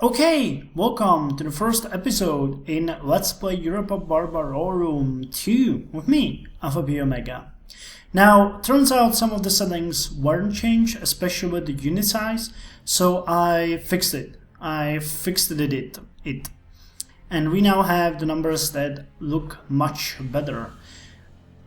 Okay, welcome to the first episode in Let's Play Europa Barbarorum 2 with me, Alfapiomega. Now, turns out some of the settings weren't changed, especially with the unit size, so I fixed it. And we now have the numbers that look much better.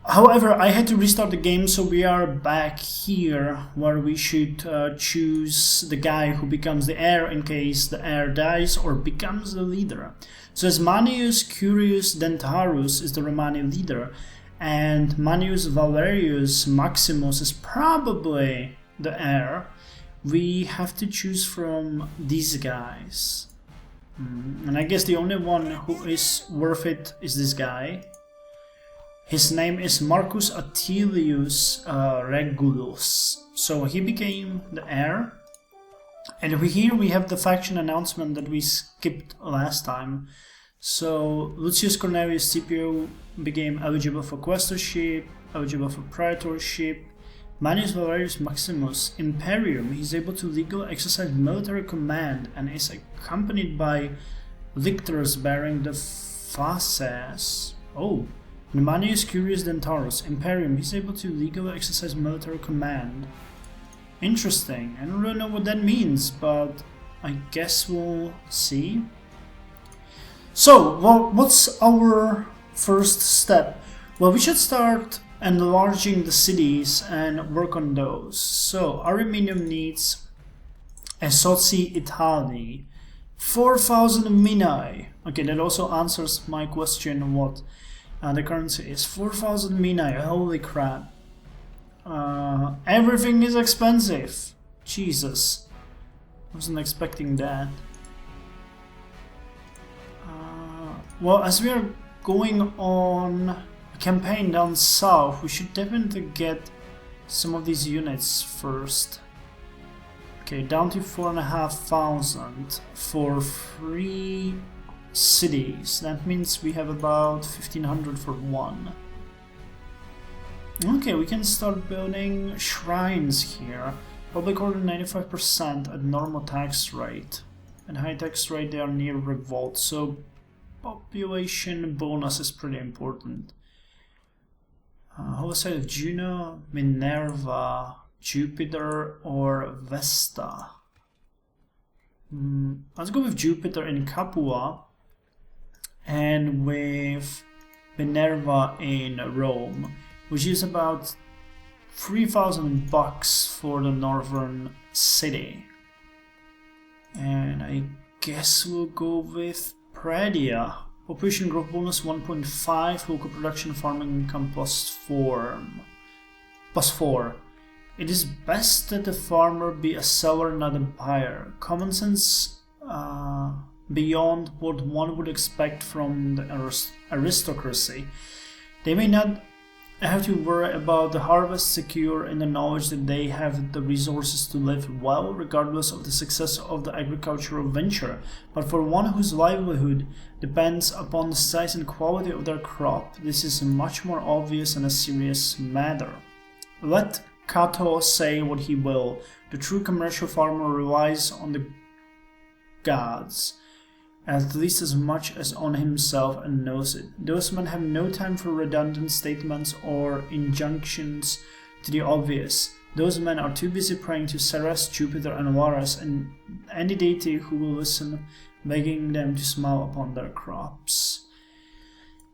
However, I had to restart the game, so we are back here where we should choose the guy who becomes the heir in case the heir dies or becomes the leader. So as Manius Curius Dentarus is the Romani leader, and Manius Valerius Maximus is probably the heir, we have to choose from these guys. And I guess the only one who is worth it is this guy. His name is Marcus Attilius Regulus. So he became the heir. And here we have the faction announcement that we skipped last time. So Lucius Cornelius Scipio became eligible for quaestorship, eligible for praetorship. Manius Valerius Maximus, Imperium, he's able to legally exercise military command and is accompanied by lictors bearing the fasces. Oh. Manius Curius Dentarus, Imperium, he's able to legally exercise military command. Interesting. I don't really know what that means, but I guess we'll see. So, what's our first step? Well, we should start enlarging the cities and work on those. So, Ariminum needs a Soci Italy, 4,000 minae. Okay, that also answers my question what the currency is. 4,000 minae, holy crap. Everything is expensive. Jesus. Wasn't expecting that. Well, as we are going on a campaign down south, we should definitely get some of these units first. Okay, down to 4,500 for 3 cities. That means we have about 1,500 for one. Okay, we can start building shrines here. Public order 95% at normal tax rate. At high tax rate they are near revolt, so population bonus is pretty important. Homicide of Juno, Minerva, Jupiter or Vesta. Let's go with Jupiter in Capua and with Minerva in Rome, which is about 3,000 bucks for the northern city. And I guess we'll go with Pradia. Population growth bonus 1.5, local production farming income plus 4. It is best that the farmer be a seller, not a buyer. Common sense beyond what one would expect from the aristocracy. They may not have to worry about the harvest, secure in the knowledge that they have the resources to live well, regardless of the success of the agricultural venture. But for one whose livelihood depends upon the size and quality of their crop, this is much more obvious and a serious matter. Let Cato say what he will, the true commercial farmer relies on the gods, at least as much as on himself, and knows it. Those men have no time for redundant statements or injunctions to the obvious. Those men are too busy praying to Ceres, Jupiter and Varus and any deity who will listen, begging them to smile upon their crops.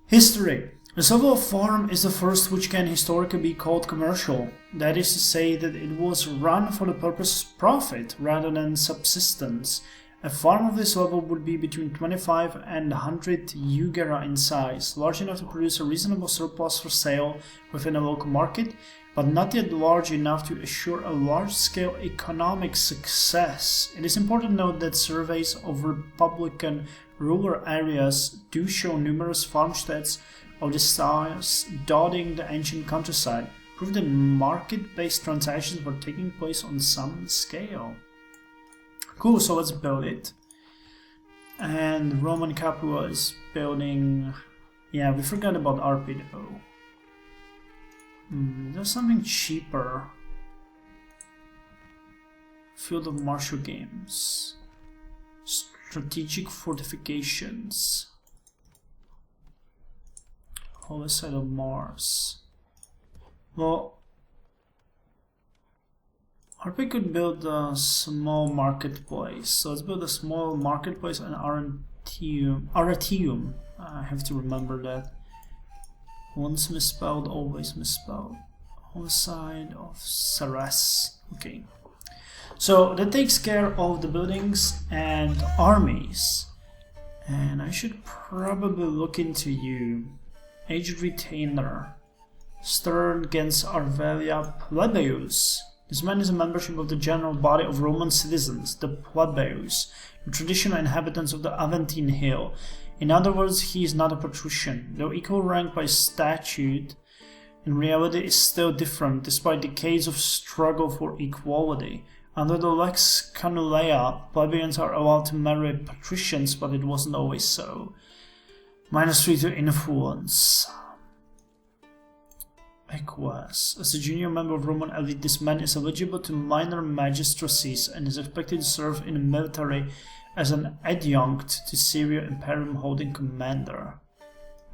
History. The Soviet farm is the first which can historically be called commercial. That is to say that it was run for the purpose of profit rather than subsistence. A farm of this level would be between 25 and 100 jugera in size, large enough to produce a reasonable surplus for sale within a local market, but not yet large enough to assure a large-scale economic success. It is important to note that surveys of Republican rural areas do show numerous farmsteads of this size dotting the ancient countryside, prove that market-based transactions were taking place on some scale. Cool, so let's build it. And Roman Capua is building... Yeah, we forgot about RP though. There's something cheaper. Field of Martial Games. Strategic fortifications. Holy side of Mars. Well, RP could build a small marketplace. So let's build a small marketplace and Aratium. I have to remember that. Once misspelled, always misspelled. Holy side of Saras. Okay. So that takes care of the buildings and armies. And I should probably look into you. Aged Retainer. Stern against Arvelia Plebeius. This man is a membership of the general body of Roman citizens, the plebeius, the traditional inhabitants of the Aventine Hill. In other words, he is not a patrician. Though equal rank by statute, in reality is still different, despite decades of struggle for equality. Under the Lex Canulea, plebeians are allowed to marry patricians, but it wasn't always so. -3 to influence. Equus. As a junior member of Roman elite, this man is eligible to minor magistracies and is expected to serve in the military as an adjunct to Syria Imperium holding commander.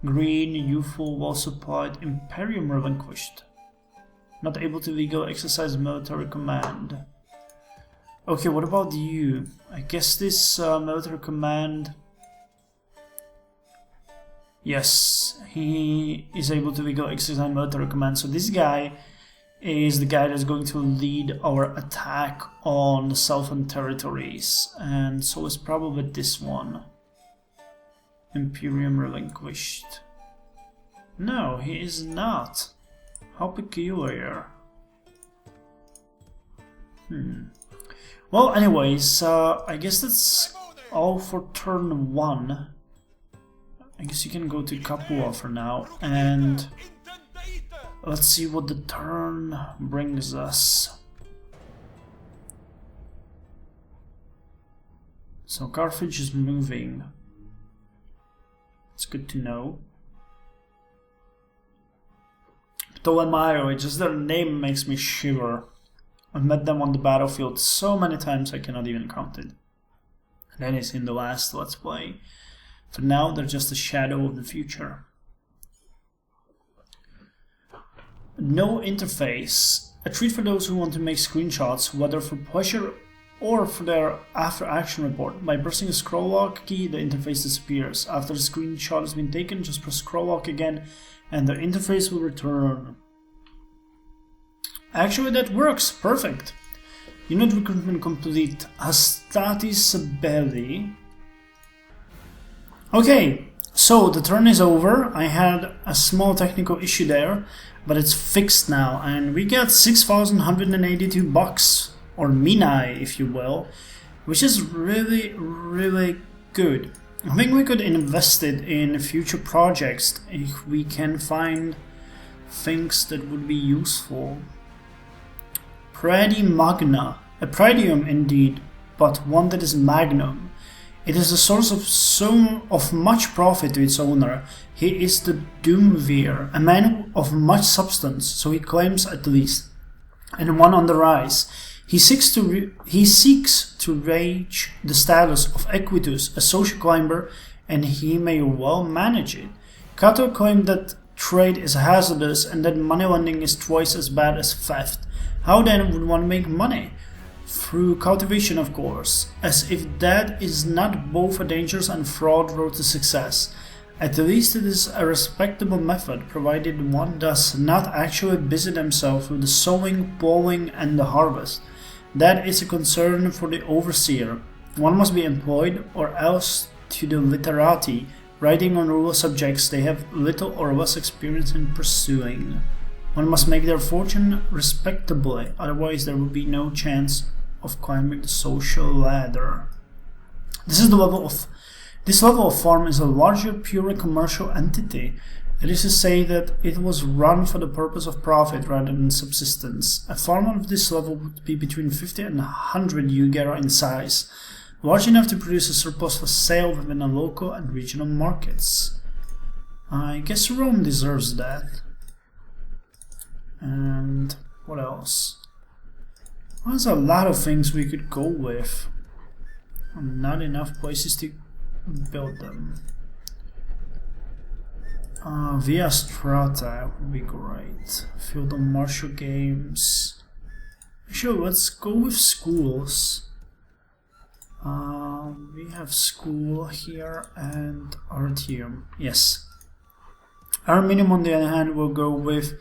Green, youthful, well-supplied, Imperium relinquished. Not able to legally exercise military command. Okay, what about you? I guess this military command... Yes, he is able to legally exercise military command. So this guy is the guy that's going to lead our attack on the southern territories. And so is probably this one. Imperium relinquished. No, he is not. How peculiar. Well, anyways, I guess that's all for turn 1. I guess you can go to Capua for now, and let's see what the turn brings us. So Carthage is moving. It's good to know. Ptolemaio, just their name makes me shiver. I've met them on the battlefield so many times I cannot even count it. That is in the last Let's Play. For now, they're just a shadow of the future. No interface. A treat for those who want to make screenshots, whether for pleasure or for their after-action report. By pressing the scroll lock key, the interface disappears. After the screenshot has been taken, just press scroll lock again, and the interface will return. Actually, that works. Perfect. Unit recruitment complete. Astatis Belli. Okay, so the turn is over. I had a small technical issue there, but it's fixed now, and we got 6,182 bucks, or minae if you will, which is really, really good. I think we could invest it in future projects if we can find things that would be useful. Predi Magna, a predium indeed, but one that is magnum. It is a source of much profit to its owner. He is the Doomveer, a man of much substance, so he claims at least, and one on the rise. He seeks to reach the status of Equitus, a social climber, and he may well manage it. Cato claimed that trade is hazardous and that moneylending is twice as bad as theft. How then would one make money? Through cultivation, of course, as if that is not both a dangerous and fraud road to success. At least it is a respectable method, provided one does not actually busy themselves with the sowing, plowing, and the harvest. That is a concern for the overseer. One must be employed, or else to the literati, writing on rural subjects they have little or less experience in pursuing. One must make their fortune respectably, otherwise there will be no chance of climbing the social ladder. This level of farm is a larger, purely commercial entity. That is to say that it was run for the purpose of profit rather than subsistence. A farm of this level would be between 50 and 100 Eugera in size, large enough to produce a surplus for sale within the local and regional markets. I guess Rome deserves that. And what else? Well, there's a lot of things we could go with. Not enough places to build them. Via Strata would be great. Field on martial games. Sure, let's go with schools. We have school here and Artium. Yes. Arminium, on the other hand, will go with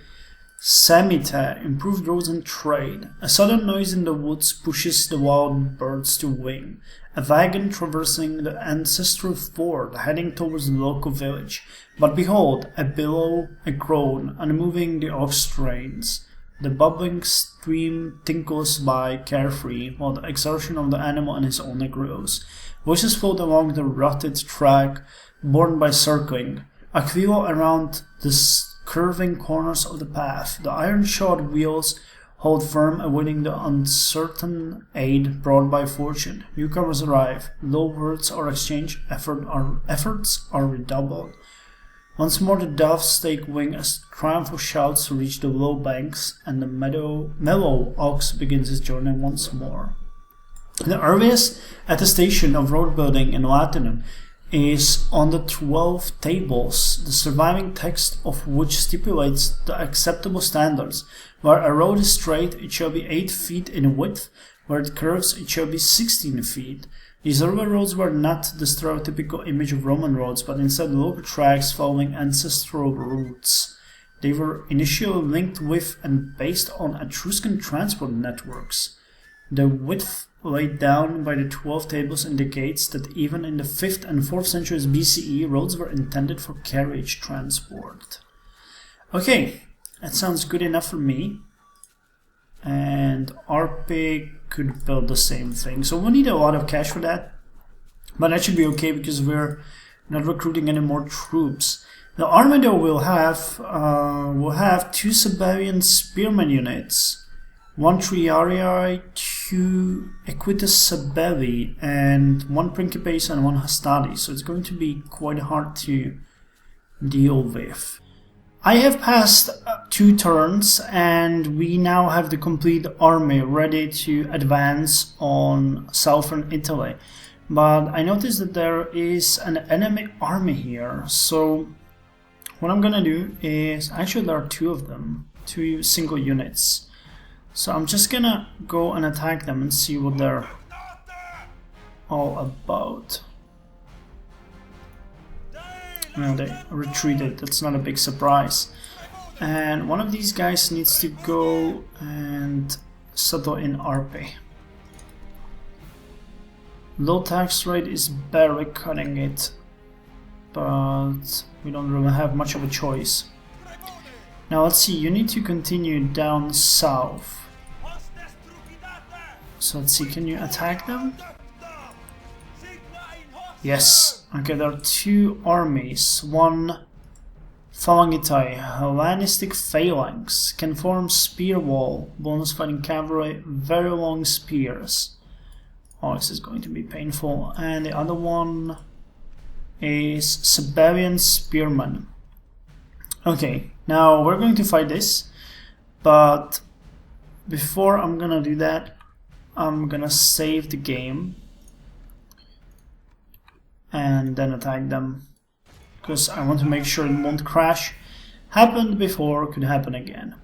Semite, improved roads and trade. A sudden noise in the woods pushes the wild birds to wing. A wagon traversing the ancestral ford, heading towards the local village. But behold, a billow, a groan, unmoving the ox trains. The bubbling stream tinkles by carefree, while the exertion of the animal and his owner grows. Voices float along the rutted track, borne by circling. A wheel around the curving corners of the path. The iron-shod wheels hold firm, awaiting the uncertain aid brought by fortune. Newcomers arrive. Low words are exchanged. Efforts are redoubled. Once more the doves take wing as triumphal shouts reach the low banks, and the mellow ox begins his journey once more. The earliest attestation of road building in Latinum is on the 12 tables, the surviving text of which stipulates the acceptable standards. Where a road is straight, it shall be 8 feet in width. Where it curves, it shall be 16 feet. These early roads were not the stereotypical image of Roman roads, but instead local tracks following ancestral routes. They were initially linked with and based on Etruscan transport networks. The width laid down by the 12 tables indicates that even in the 5th and 4th centuries BCE, roads were intended for carriage transport. Okay, that sounds good enough for me. And RP could build the same thing. So we'll need a lot of cash for that. But that should be okay because we're not recruiting any more troops. The army though will have 2 Sabellian spearman units. 1 Triarii, 2 Equitus Sabelli, and 1 Principes and 1 Hastati. So it's going to be quite hard to deal with. I have passed 2 turns and we now have the complete army ready to advance on southern Italy. But I noticed that there is an enemy army here. So what I'm gonna do is, actually there are 2 of them, 2 single units. So I'm just gonna go and attack them and see what they're all about. Well, they retreated, that's not a big surprise. And one of these guys needs to go and settle in Arpe. Low tax rate is barely cutting it, but we don't really have much of a choice. Now let's see, you need to continue down south. So let's see, can you attack them? Yes. Okay, there are 2 armies. 1 Phalangitai, Hellenistic phalanx, can form spear wall, bonus fighting cavalry, very long spears. Oh, this is going to be painful. And the other one is Sabellian spearmen. Okay, now we're going to fight this, but before I'm gonna do that, I'm gonna save the game and then attack them, because I want to make sure it won't crash. Happened before, could happen again.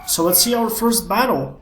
So let's see our first battle.